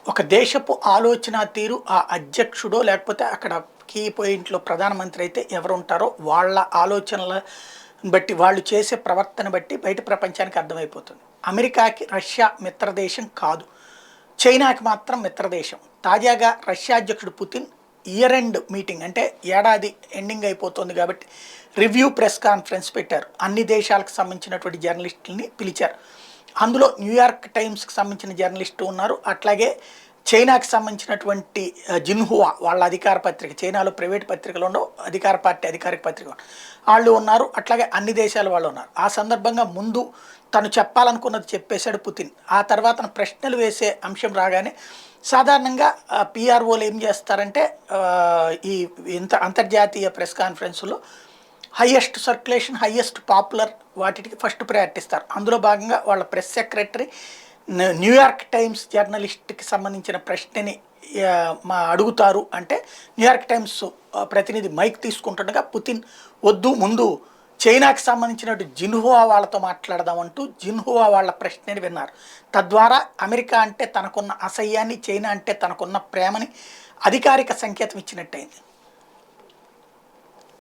ఒక దేశపు ఆలోచన తీరు ఆ అధ్యక్షుడో లేకపోతే అక్కడ కీ పాయింట్లో ప్రధానమంత్రి అయితే ఎవరు ఉంటారో వాళ్ళ ఆలోచనల బట్టి వాళ్ళు చేసే ప్రవర్తన బట్టి బయట ప్రపంచానికి అర్థమైపోతుంది. అమెరికాకి రష్యా మిత్రదేశం కాదు. చైనాకి మాత్రం మిత్రదేశం. తాజాగా రష్యా అధ్యక్షుడు పుతిన్ ఇయర్ ఎండ్ మీటింగ్ అంటే ఏడాది ఎండింగ్ అయిపోతుంది కాబట్టి రివ్యూ ప్రెస్ కాన్ఫరెన్స్ పెట్టారు. అన్ని దేశాలకు సంబంధించినటువంటి జర్నలిస్టులని పిలిచారు. అందులో న్యూయార్క్ టైమ్స్కి సంబంధించిన జర్నలిస్టు ఉన్నారు. అట్లాగే చైనాకి సంబంధించినటువంటి జిన్హువా వాళ్ళ అధికార పత్రిక, చైనాలో ప్రైవేట్ పత్రికలు ఉండవు, అధికార పార్టీ అధికారిక పత్రిక వాళ్ళు ఉన్నారు. అట్లాగే అన్ని దేశాల వాళ్ళు ఉన్నారు. ఆ సందర్భంగా ముందు తను చెప్పాలనుకున్నది చెప్పేశాడు పుతిన్. ఆ తర్వాత ప్రశ్నలు వేసే అంశం రాగానే సాధారణంగా పిఆర్ఓలు ఏం చేస్తారంటే ఈ అంతర్జాతీయ ప్రెస్ కాన్ఫరెన్స్లో హయ్యెస్ట్ సర్క్యులేషన్, హయ్యెస్ట్ పాపులర్ వాటికి ఫస్ట్ ప్రయారిటీ ఇస్తారు. అందులో భాగంగా వాళ్ళ ప్రెస్ సెక్రటరీ న్యూయార్క్ టైమ్స్ జర్నలిస్ట్కి సంబంధించిన ప్రశ్నని అడుగుతారు అంటే న్యూయార్క్ టైమ్స్ ప్రతినిధి మైక్ తీసుకుంటుండగా పుతిన్ వద్దు ముందు చైనాకి సంబంధించినట్టు జిన్హువా వాళ్ళతో మాట్లాడదామంటూ జిన్హువా వాళ్ళ ప్రశ్నని విన్నారు. తద్వారా అమెరికా అంటే తనకున్న అసహ్యాన్ని, చైనా అంటే తనకున్న ప్రేమని అధికారిక సంకేతం ఇచ్చినట్టయింది.